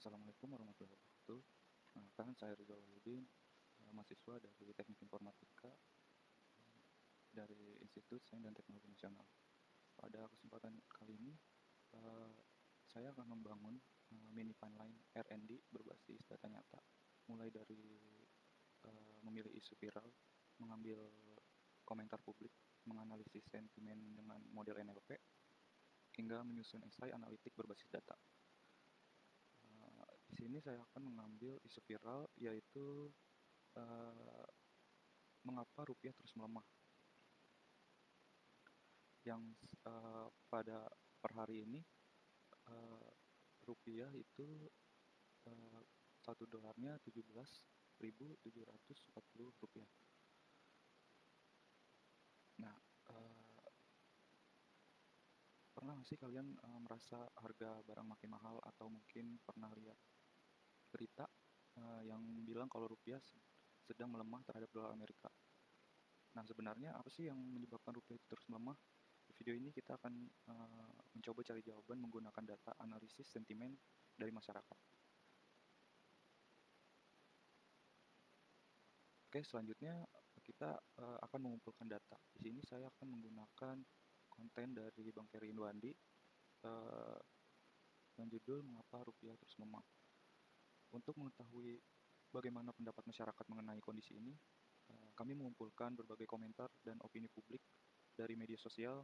Assalamualaikum warahmatullahi wabarakatuh. Kan saya Rizal Wahyudin, mahasiswa dari Teknik Informatika dari Institut Sains dan Teknologi Nasional. Pada kesempatan kali ini, saya akan membangun mini pipeline R&D berbasis data nyata, mulai dari memilih isu viral, mengambil komentar publik, menganalisis sentimen dengan model NLP, hingga menyusun esai analitik berbasis data. Di sini saya akan mengambil isu viral, yaitu mengapa rupiah terus melemah. Yang pada per hari ini rupiah itu $1 $17.740. Nah, pernah nggak sih kalian merasa harga barang makin mahal, atau mungkin pernah lihat berita yang bilang kalau rupiah sedang melemah terhadap dolar Amerika? Nah, sebenarnya apa sih yang menyebabkan rupiah itu terus melemah? Di video ini kita akan mencoba cari jawaban menggunakan data analisis sentimen dari masyarakat. Oke, selanjutnya kita akan mengumpulkan data. Di sini saya akan menggunakan konten dari Bang Ferry Indwandi dengan judul "Mengapa Rupiah Terus Melemah". Untuk mengetahui bagaimana pendapat masyarakat mengenai kondisi ini, kami mengumpulkan berbagai komentar dan opini publik dari media sosial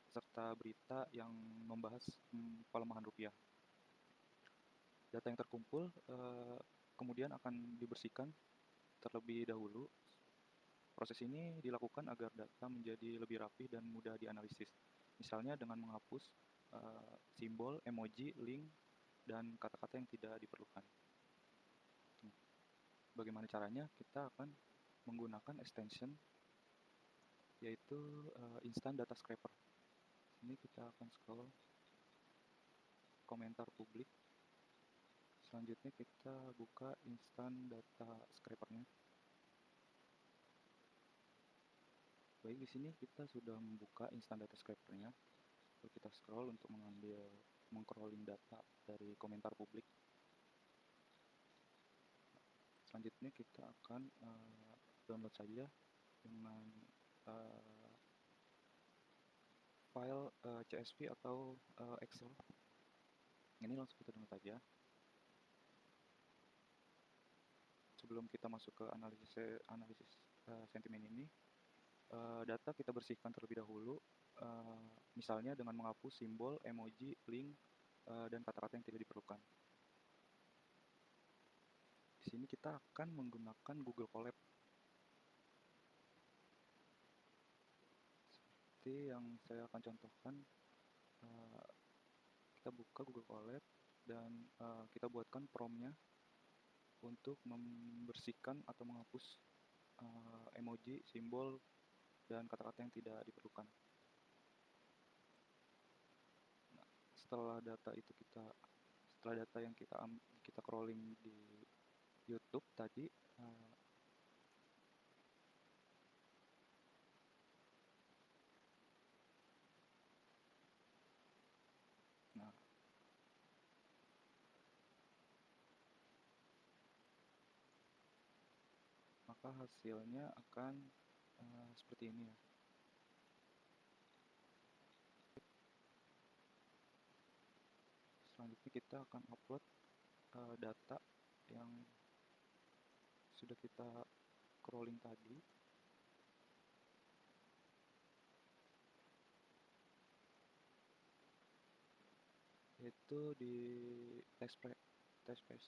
serta berita yang membahas pelemahan rupiah. Data yang terkumpul kemudian akan dibersihkan terlebih dahulu. Proses ini dilakukan agar data menjadi lebih rapi dan mudah dianalisis. Misalnya dengan menghapus simbol, emoji, link, dan kata-kata yang tidak diperlukan. Bagaimana caranya? Kita akan menggunakan extension, yaitu Instant Data Scraper. Ini kita akan scroll komentar publik. Selanjutnya kita buka Instant Data Scraper-nya. Baik, di sini kita sudah membuka Instant Data Scraper-nya. Lalu kita scroll untuk mengcrawling data dari komentar publik. Selanjutnya kita akan download saja dengan file CSV atau Excel. Ini langsung kita download saja. Sebelum kita masuk ke analisis sentimen ini, data kita bersihkan terlebih dahulu, misalnya dengan menghapus simbol, emoji, link, dan kata-kata yang tidak diperlukan. Di sini kita akan menggunakan Google Colab. Seperti yang saya akan contohkan, kita buka Google Colab dan kita buatkan prompt-nya untuk membersihkan atau menghapus emoji, simbol, dan kata-kata yang tidak diperlukan. Nah, setelah data yang kita crawling di YouTube tadi, nah, maka hasilnya akan seperti ini ya. Selanjutnya kita akan upload data yang sudah kita crawling tadi. Yaitu di test page.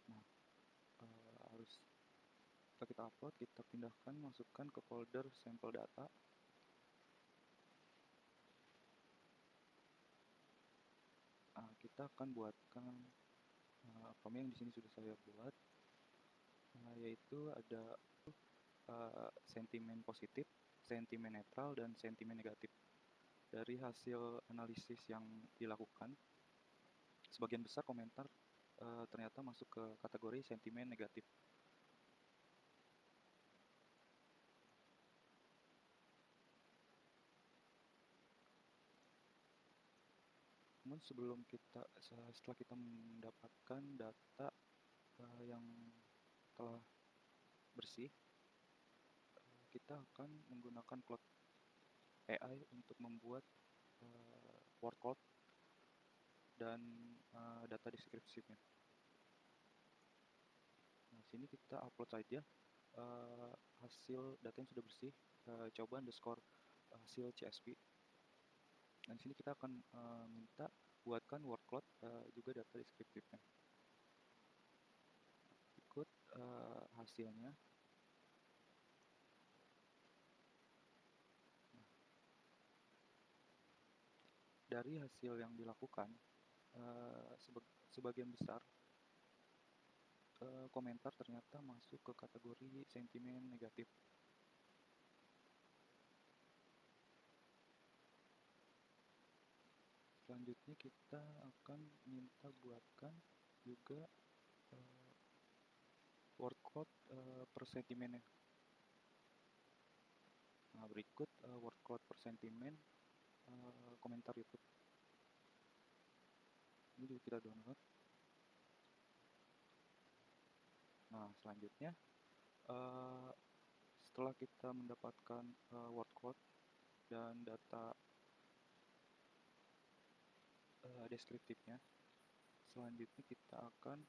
Nah, harus setelah kita upload, kita pindahkan, masukkan ke folder sampel data. Kita akan buatkan prompt yang di sini sudah saya buat, yaitu ada sentimen positif, sentimen netral, dan sentimen negatif. Dari hasil analisis yang dilakukan, sebagian besar komentar ternyata masuk ke kategori sentimen negatif. Namun setelah kita mendapatkan data yang telah bersih, kita akan menggunakan Claude AI untuk membuat word cloud dan data deskripsinya. Nah, sini kita upload saja hasil data yang sudah bersih, coba underscore hasil CSV. Dan sini kita akan minta buatkan word cloud juga data deskriptifnya. Ikut hasilnya. Nah, dari hasil yang dilakukan, sebagian besar komentar ternyata masuk ke kategori sentimen negatif. Selanjutnya kita akan minta buatkan juga word cloud per sentimennya. Nah, berikut word cloud per sentimen komentar YouTube. Ini juga kita download. Nah, selanjutnya setelah kita mendapatkan word cloud dan data deskriptifnya, selanjutnya kita akan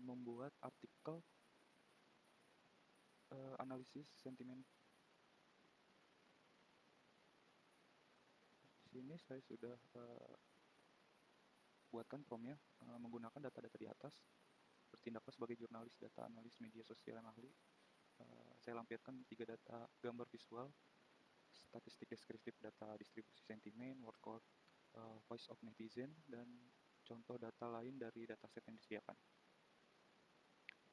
membuat artikel analisis sentimen. Di sini saya sudah buatkan promnya menggunakan data-data di atas. Bertindaklah sebagai jurnalis data analis media sosial yang ahli. Saya lampirkan 3 data gambar visual, statistik deskriptif data distribusi sentimen, word cloud, voice of netizen, dan contoh data lain dari dataset yang disediakan.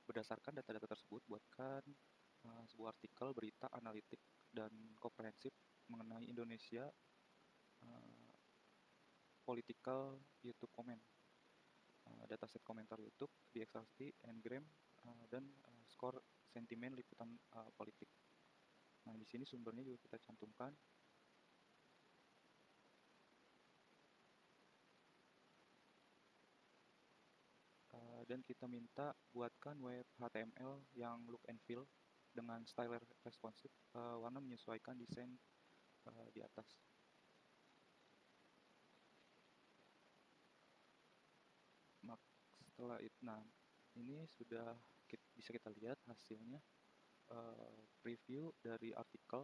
Berdasarkan data-data tersebut, buatkan sebuah artikel berita analitik dan komprehensif mengenai Indonesia political YouTube comment, dataset komentar YouTube di XRT, Ngram, dan skor sentimen liputan politik. Nah, di sini sumbernya juga kita cantumkan. Dan kita minta buatkan web HTML yang look and feel dengan style responsive, warna menyesuaikan desain di atas. Setelah itu, nah ini sudah bisa kita lihat hasilnya, preview dari artikel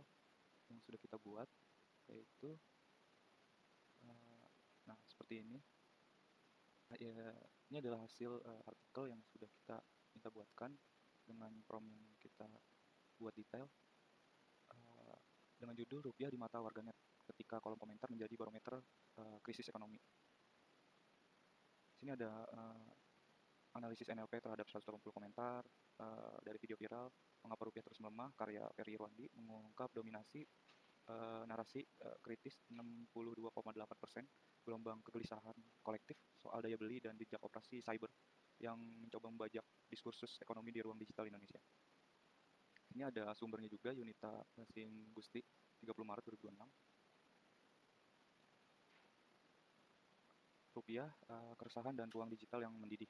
yang sudah kita buat, yaitu nah seperti ini. Ya, ini adalah hasil artikel yang sudah kita minta buatkan dengan prompt yang kita buat detail, dengan judul "Rupiah di Mata Warganet Ketika Kolom Komentar Menjadi Barometer Krisis Ekonomi". Sini ada analisis NLP terhadap 180 komentar dari video viral "Mengapa Rupiah Terus Melemah" karya Ferry Irwandi, mengungkap dominasi narasi kritis 62,8%, gelombang kegelisahan kolektif soal daya beli dan jejak operasi cyber yang mencoba membajak diskursus ekonomi di ruang digital Indonesia. Ini ada sumbernya juga, Yunita Sin Gusti, 30 Maret 2006. Rupiah, keresahan dan ruang digital yang mendidih.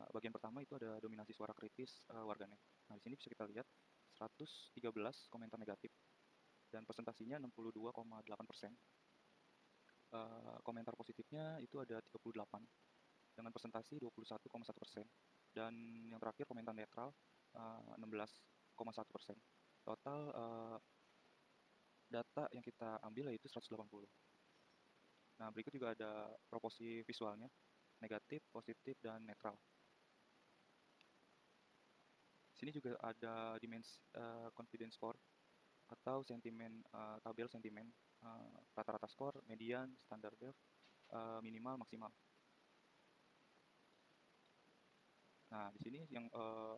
Bagian pertama itu ada dominasi suara kritis warganet. Nah, di sini bisa kita lihat 113 komentar negatif dan presentasinya 62,8%. Komentar positifnya itu ada 38 dengan presentasi 21,1%, dan yang terakhir komentar netral 16,1%. Total data yang kita ambil yaitu 180. Nah, berikut juga ada proporsi visualnya, negatif, positif, dan netral. Sini juga ada dimensi confidence score atau sentimen, tabel sentimen, rata-rata skor, median, standar dev, minimal, maksimal. Nah, di sini yang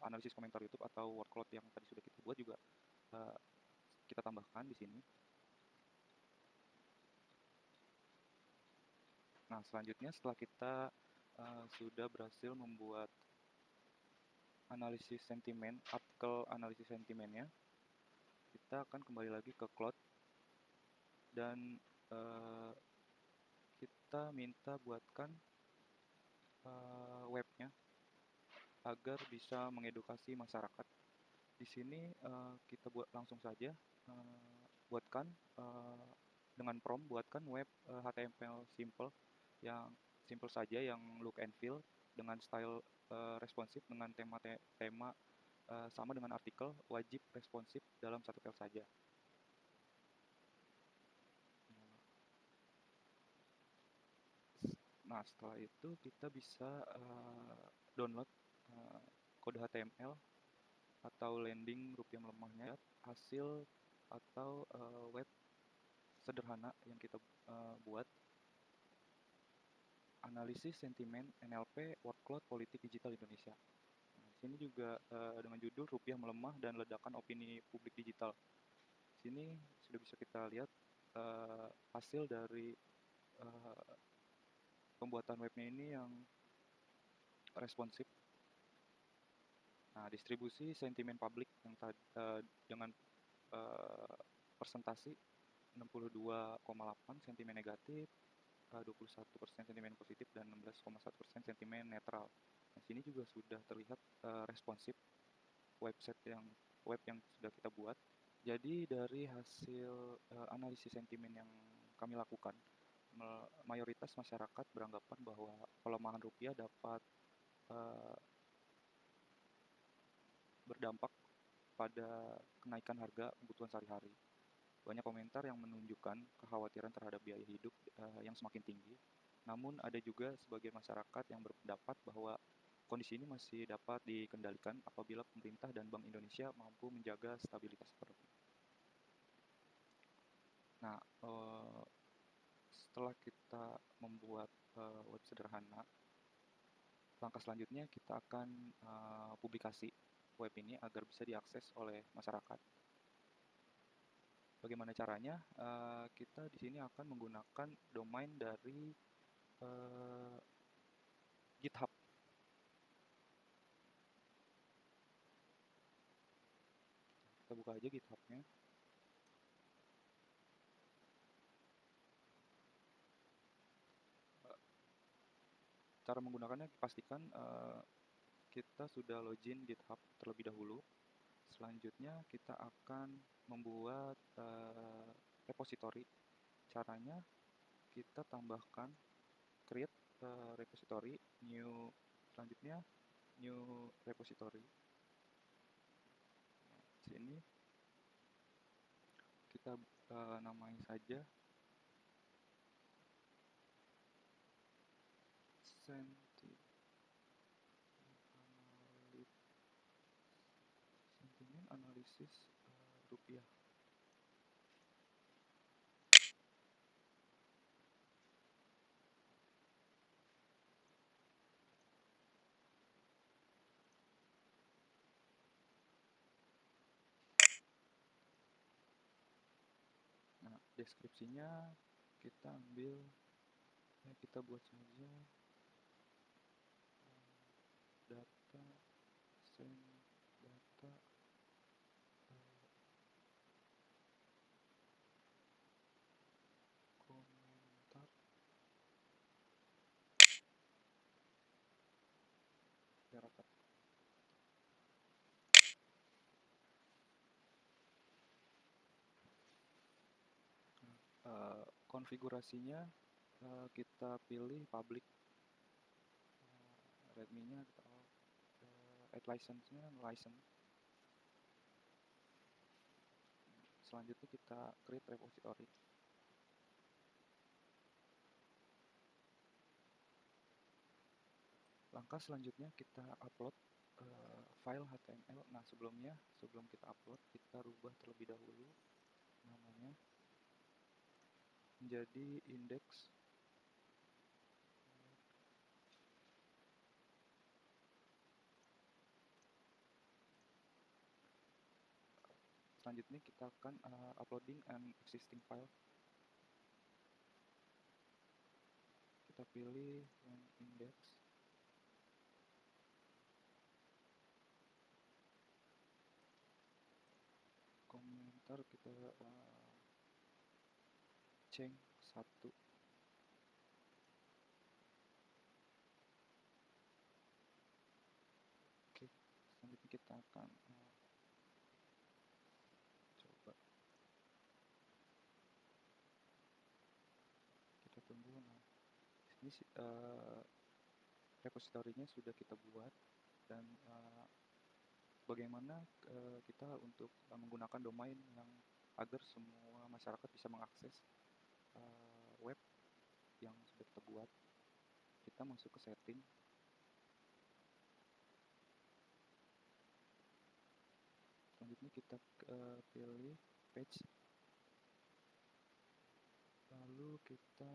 analisis komentar YouTube atau word cloud yang tadi sudah kita buat juga kita tambahkan di sini. Nah, selanjutnya setelah kita sudah berhasil membuat analisis sentimen, artikel analisis sentimennya, kita akan kembali lagi ke Claude dan eh, kita minta buatkan webnya agar bisa mengedukasi masyarakat. Di sini kita buat langsung saja, buatkan dengan prompt, buatkan web HTML simple yang simple saja, yang look and feel dengan style responsif, dengan tema sama dengan artikel, wajib responsif dalam satu file saja. Nah, setelah itu kita bisa download kode HTML atau landing rupiah melemahnya, hasil atau web sederhana yang kita buat. Analisis sentimen NLP Workload Politik Digital Indonesia. Nah, sini juga dengan judul Rupiah Melemah dan Ledakan Opini Publik Digital. Sini sudah bisa kita lihat hasil dari pembuatan webnya ini yang responsif. Nah, distribusi sentimen publik yang dengan persentase 62,8 sentimen negatif, 21% sentimen positif, dan 16,1% sentimen netral. Nah, sini juga sudah terlihat responsif web yang sudah kita buat. Jadi dari hasil analisis sentimen yang kami lakukan, mayoritas masyarakat beranggapan bahwa pelemahan rupiah dapat berdampak pada kenaikan harga kebutuhan sehari-hari. Banyak komentar yang menunjukkan kekhawatiran terhadap biaya hidup yang semakin tinggi. Namun ada juga sebagian masyarakat yang berpendapat bahwa kondisi ini masih dapat dikendalikan apabila pemerintah dan Bank Indonesia mampu menjaga stabilitas ekonomi. Nah, setelah kita membuat web sederhana, langkah selanjutnya kita akan publikasi web ini agar bisa diakses oleh masyarakat. Bagaimana caranya? Kita di sini akan menggunakan domain dari GitHub. Kita buka aja GitHub-nya. Cara menggunakannya, pastikan kita sudah login GitHub terlebih dahulu. Selanjutnya kita akan membuat repository. Caranya kita tambahkan create repository, selanjutnya new repository. Di sini kita namai saja sentimen analisis rupiah. Nah, deskripsinya kita ambil, kita buat saja data komentar masyarakat. Konfigurasinya kita pilih public, readme-nya kita add license-nya license. Selanjutnya kita create repository. Langkah selanjutnya kita upload file HTML. Nah, sebelum kita upload, kita rubah terlebih dahulu namanya menjadi index. Selanjutnya kita akan uploading an existing file. Kita pilih yang index. Komentar kita change satu. Oke, selanjutnya kita akan coba kita tunggu. Nah, ini repositorinya sudah kita buat, dan bagaimana kita untuk menggunakan domain yang agar semua masyarakat bisa mengakses web yang sudah kita buat. Kita masuk ke setting, selanjutnya kita pilih page, lalu kita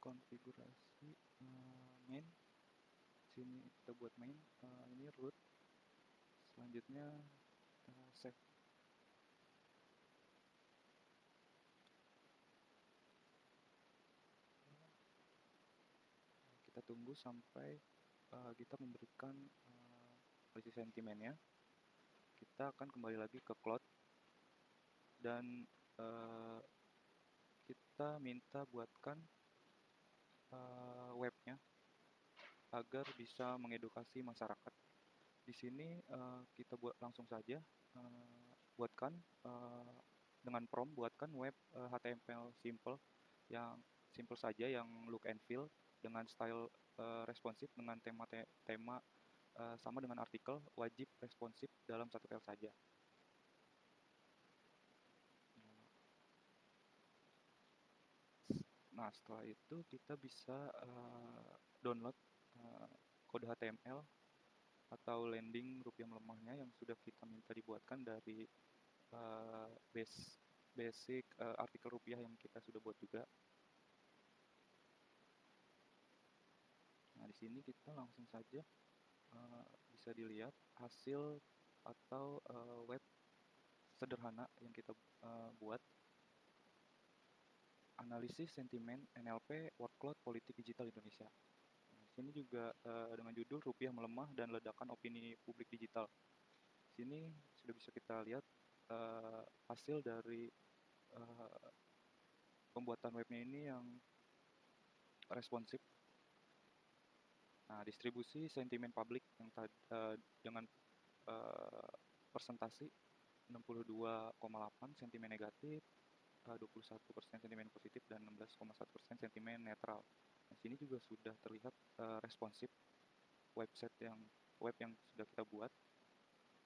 konfigurasi main. Sini kita buat main, ini root, selanjutnya save. Kita tunggu sampai kita memberikan posisi sentimennya. Kita akan kembali lagi ke cloud, dan kita minta buatkan webnya agar bisa mengedukasi masyarakat. Di sini kita buat langsung saja, buatkan dengan prompt, buatkan web HTML simple, yang simple saja, yang look and feel dengan style responsif, dengan tema sama dengan artikel, wajib responsif dalam satu file saja. Nah, setelah itu kita bisa download kode HTML atau landing rupiah melemahnya yang sudah kita minta dibuatkan dari basic artikel rupiah yang kita sudah buat juga. Nah, di sini kita langsung saja bisa dilihat hasil atau web sederhana yang kita buat. Analisis sentimen NLP Workload Politik Digital Indonesia. Nah, sini juga dengan judul Rupiah Melemah dan Ledakan Opini Publik Digital. Sini sudah bisa kita lihat hasil dari pembuatan webnya ini yang responsif. Nah, distribusi sentimen publik yang dengan persentase 62,8 sentimen negatif, 21% sentimen positif, dan 16,1% sentimen netral. Nah, sini juga sudah terlihat responsif web yang sudah kita buat.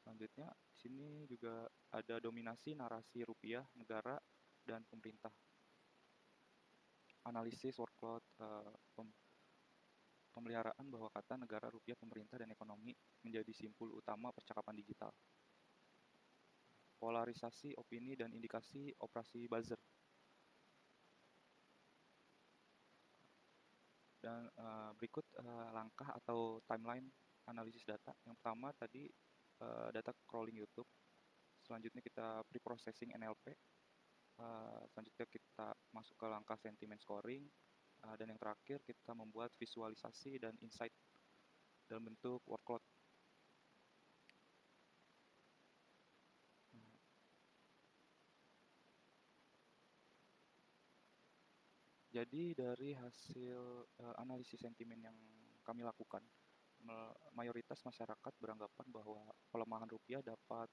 Selanjutnya, di sini juga ada dominasi narasi rupiah, negara, dan pemerintah. Analisis workload, pemeliharaan bahwa kata negara, rupiah, pemerintah, dan ekonomi menjadi simpul utama percakapan digital. Polarisasi opini dan indikasi operasi buzzer. Dan berikut langkah atau timeline analisis data. Yang pertama tadi data crawling YouTube. Selanjutnya kita pre-processing NLP. Selanjutnya kita masuk ke langkah sentiment scoring. Dan yang terakhir kita membuat visualisasi dan insight dalam bentuk workload. Jadi dari hasil analisis sentimen yang kami lakukan, mayoritas masyarakat beranggapan bahwa pelemahan rupiah dapat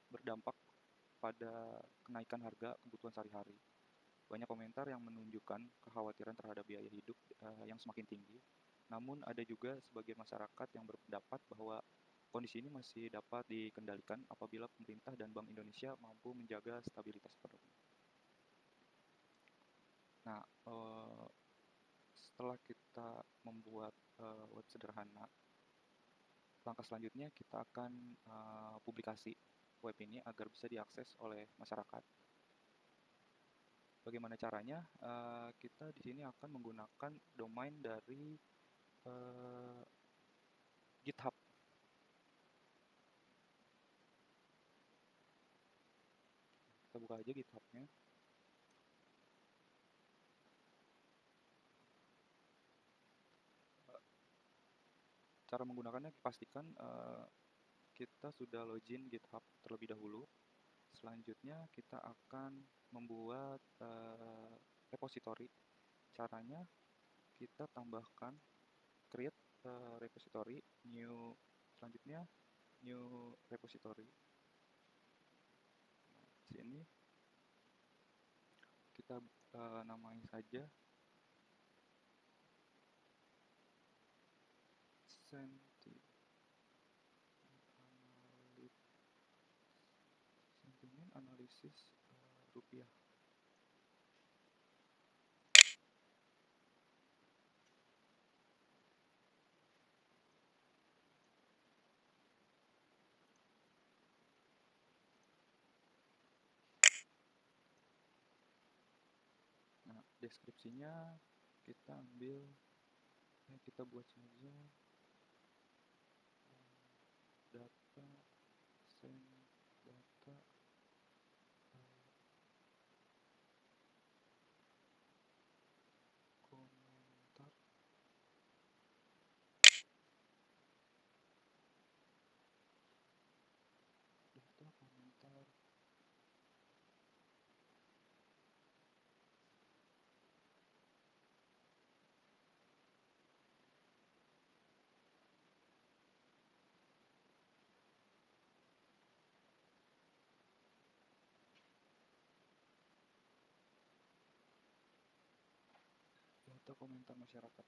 berdampak pada kenaikan harga kebutuhan sehari-hari. Banyak komentar yang menunjukkan kekhawatiran terhadap biaya hidup yang semakin tinggi. Namun ada juga sebagian masyarakat yang berpendapat bahwa kondisi ini masih dapat dikendalikan apabila pemerintah dan Bank Indonesia mampu menjaga stabilitas ekonomi. Nah, setelah kita membuat web sederhana, langkah selanjutnya kita akan publikasi web ini agar bisa diakses oleh masyarakat. Bagaimana caranya? Kita di sini akan menggunakan domain dari GitHub. Kita buka aja GitHub-nya. Cara menggunakannya pastikan kita sudah login GitHub terlebih dahulu. Selanjutnya kita akan membuat repository. Caranya kita tambahkan create repository, selanjutnya new repository. Nah, di sini kita namai saja sentimen analisis rupiah. Nah, deskripsinya kita ambil, kita buat saja data send data komentar masyarakat.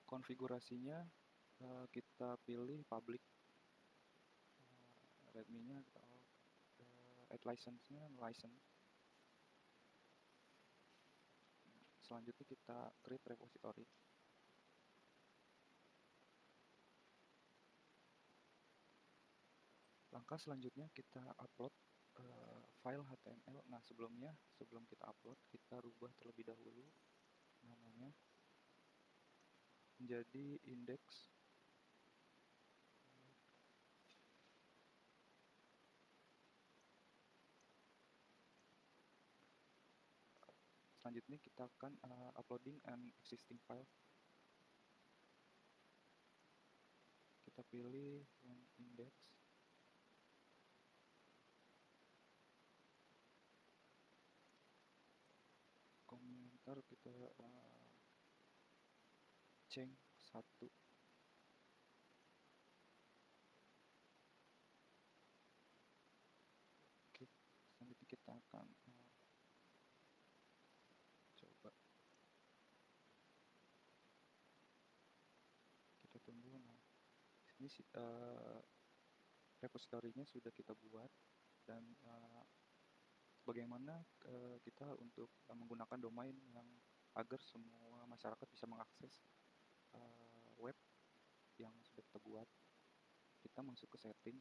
Konfigurasinya kita pilih public, readme-nya kita add license-nya license. Selanjutnya kita create repository. Langkah selanjutnya kita upload file HTML. Nah, sebelum kita upload, kita rubah terlebih dahulu namanya menjadi index. Selanjutnya kita akan uploading an existing file. Kita pilih yang index. Komentar kita change 1. Oke, selanjutnya kita akan coba. Kita tunggu. Nah, ini repositorinya sudah kita buat, dan bagaimana kita untuk menggunakan domain yang agar semua masyarakat bisa mengakses web yang sudah kita buat. Kita masuk ke setting.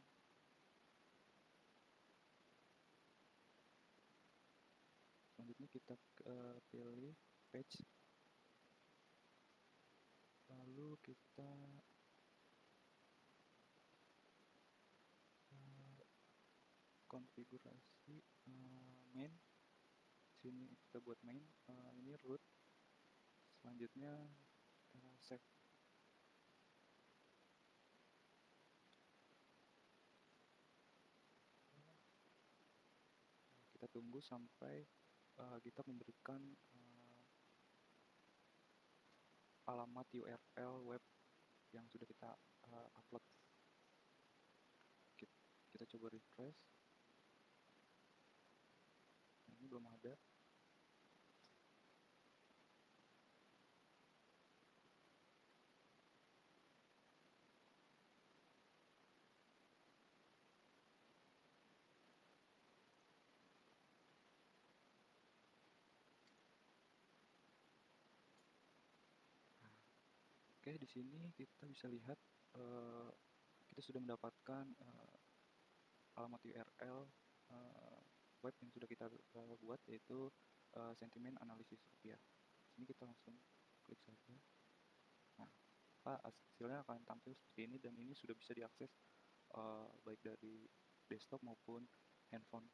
Selanjutnya kita pilih page. Lalu kita konfigurasi main. Sini kita buat main, ini root. Selanjutnya save. Kita tunggu sampai kita memberikan alamat URL web yang sudah kita upload. Kita coba refresh. Nah, ini belum ada. Oke, di sini kita bisa lihat kita sudah mendapatkan alamat URL web yang sudah kita buat, yaitu sentimen analisis rupiah. Sini kita langsung klik saja. Nah, hasilnya akan tampil seperti ini, dan ini sudah bisa diakses baik dari desktop maupun handphone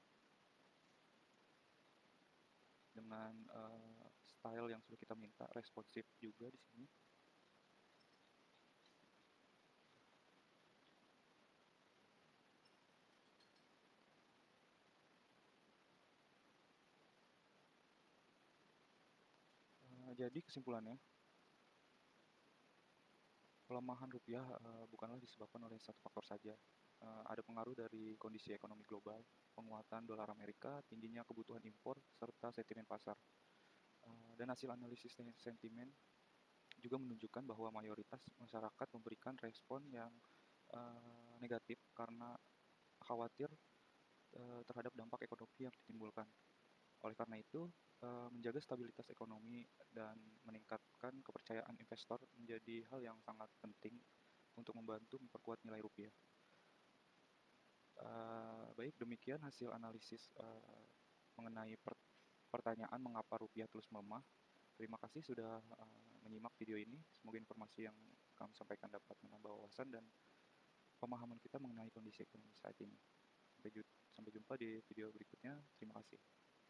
dengan style yang sudah kita minta, responsif juga di sini. Jadi kesimpulannya, pelemahan rupiah bukanlah disebabkan oleh satu faktor saja. Ada pengaruh dari kondisi ekonomi global, penguatan dolar Amerika, tingginya kebutuhan impor, serta sentimen pasar. Dan hasil analisis sentimen juga menunjukkan bahwa mayoritas masyarakat memberikan respon yang negatif karena khawatir terhadap dampak ekonomi yang ditimbulkan. Oleh karena itu, menjaga stabilitas ekonomi dan meningkatkan kepercayaan investor menjadi hal yang sangat penting untuk membantu memperkuat nilai rupiah. Baik, demikian hasil analisis mengenai pertanyaan mengapa rupiah terus melemah. Terima kasih sudah menyimak video ini. Semoga informasi yang kami sampaikan dapat menambah wawasan dan pemahaman kita mengenai kondisi ekonomi saat ini. Sampai jumpa di video berikutnya. Terima kasih.